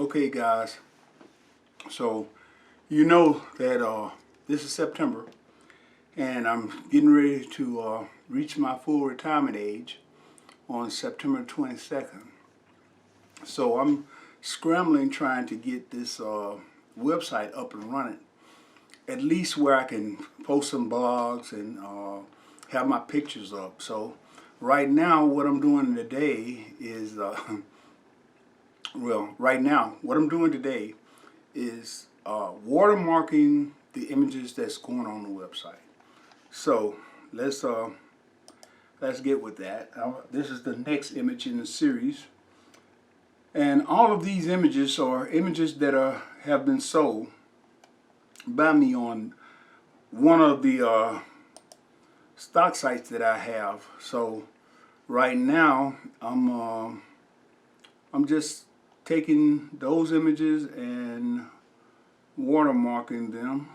Okay guys, so you know that this is September and I'm getting ready to reach my full retirement age on September 22nd. So I'm scrambling trying to get this website up and running, at least where I can post some blogs and have my pictures up. So right now what I'm doing today is watermarking the images that's going on the website. So let's get with that. This is the next image in the series, and all of these images are images that have been sold by me on one of the stock sites that I have. So right now I'm just taking those images and watermarking them.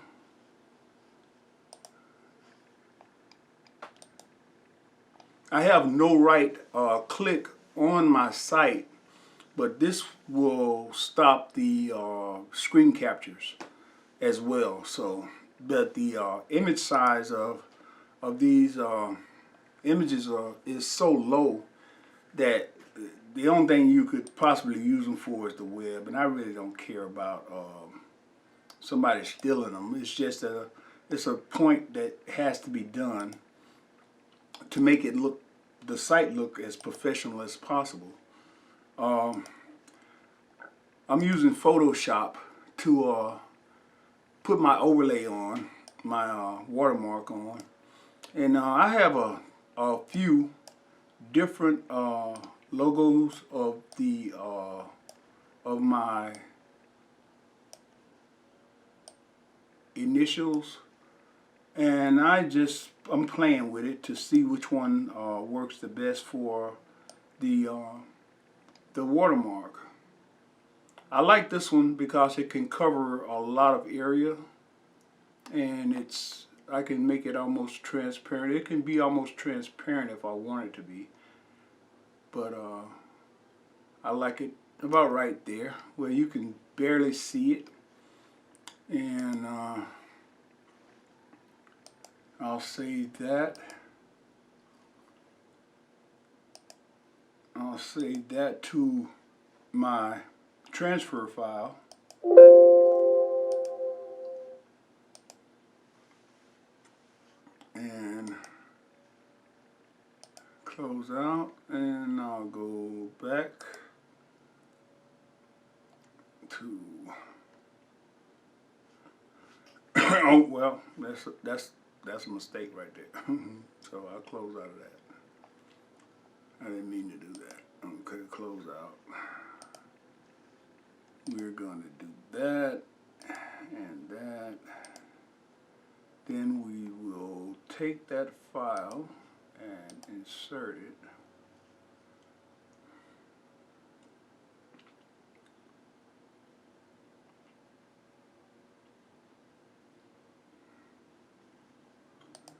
I have no right click on my site, but this will stop the screen captures as well. So, but the image size of these images is so low that the only thing you could possibly use them for is the web, and I really don't care about somebody stealing them. It's just it's a point that has to be done to make it look, the site look as professional as possible. I'm using Photoshop to put my overlay on, my watermark on, and I have a few different logos of the of my initials, and I'm playing with it to see which one works the best for the watermark. I like this one because it can cover a lot of area, and I can make it almost transparent. It can be almost transparent if I want it to be, but I like it about right there where you can barely see it. And I'll save that. I'll save that to my transfer file. And close out, and I'll go back to oh well, that's a mistake right there. So I'll close out of that. I didn't mean to do that. Okay, close out. We're going to do that and that. Then we will take that file and insert it.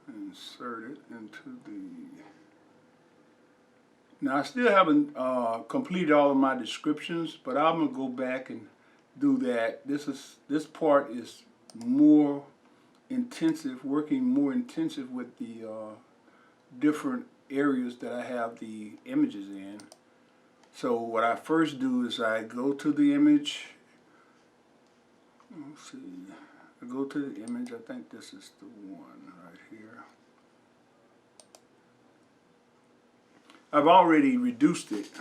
Insert it into the... Now I still haven't completed all of my descriptions, but I'm gonna go back and do that. This part is more intensive, working more intensive with the different areas that I have the images in. So what I first do is I go to the image. Let's see. I go to the image. I think this is the one right here. I've already reduced it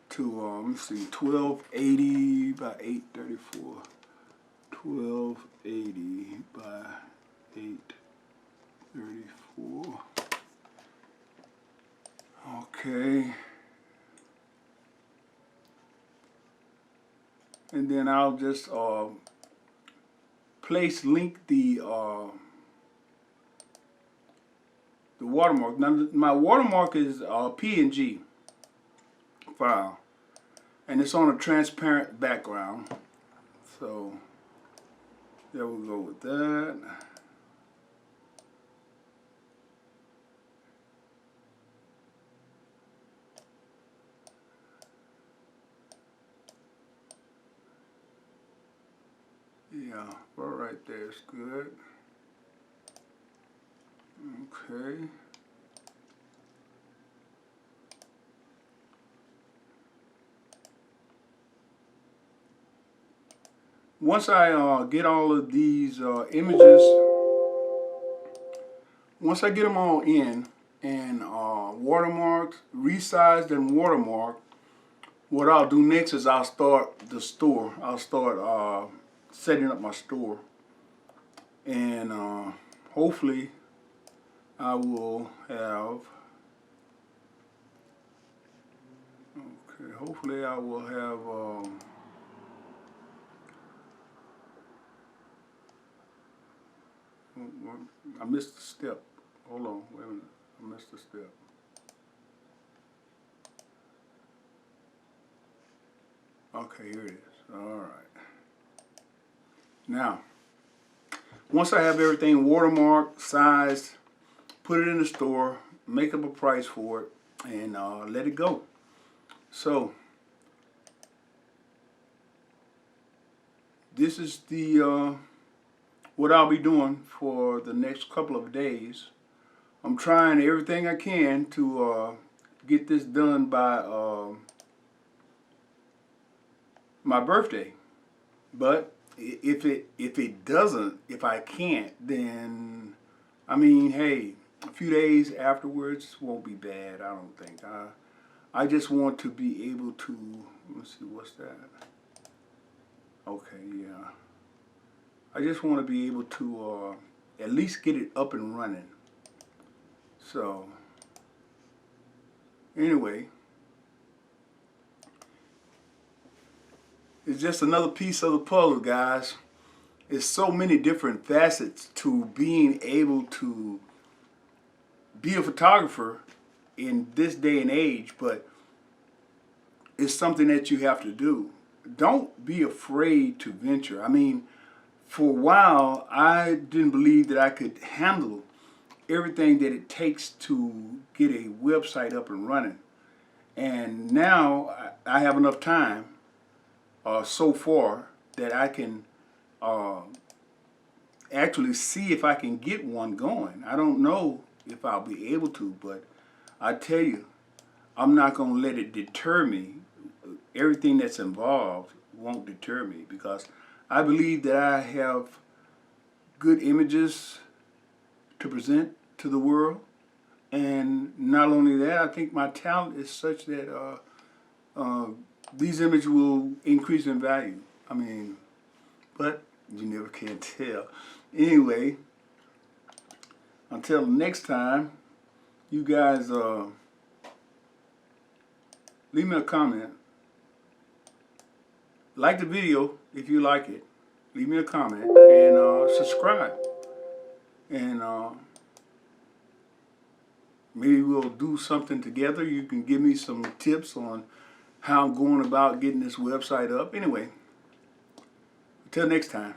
to, let's see, 1280 by 834. 1280 by 834. Okay. And then I'll just link the watermark. Now my watermark is a PNG file, and it's on a transparent background. So there we go with that. Yeah, right there is good. Okay. Once I get all of these images, once I get them all in and watermarked, resized and watermarked, what I'll do next is I'll start the store. I'll start setting up my store, and hopefully I will have. Okay, hopefully I will have. I missed a step. Hold on, wait a minute. I missed a step. Okay, here it is. All right. Now, once I have everything watermarked, sized, put it in the store, make up a price for it, and let it go. So, this is the what I'll be doing for the next couple of days. I'm trying everything I can to get this done by my birthday. But if it doesn't, if I can't, then I mean, hey, a few days afterwards won't be bad. I don't think. I just want to be able to. Let's see, what's that? Okay, yeah. I just want to be able to at least get it up and running. So, anyway, it's just another piece of the puzzle, guys. There's so many different facets to being able to be a photographer in this day and age, but it's something that you have to do. Don't be afraid to venture. I mean, for a while, I didn't believe that I could handle everything that it takes to get a website up and running. And now I have enough time so far that I can actually see if I can get one going. I don't know if I'll be able to, but I tell you, I'm not going to let it deter me. Everything that's involved won't deter me, because I believe that I have good images to present to the world. And not only that, I think my talent is such that these images will increase in value. I mean, but you never can tell. Anyway, until next time, you guys leave me a comment. Like the video if you like it. Leave me a comment and subscribe. And maybe we'll do something together. You can give me some tips on how I'm going about getting this website up. Anyway, until next time.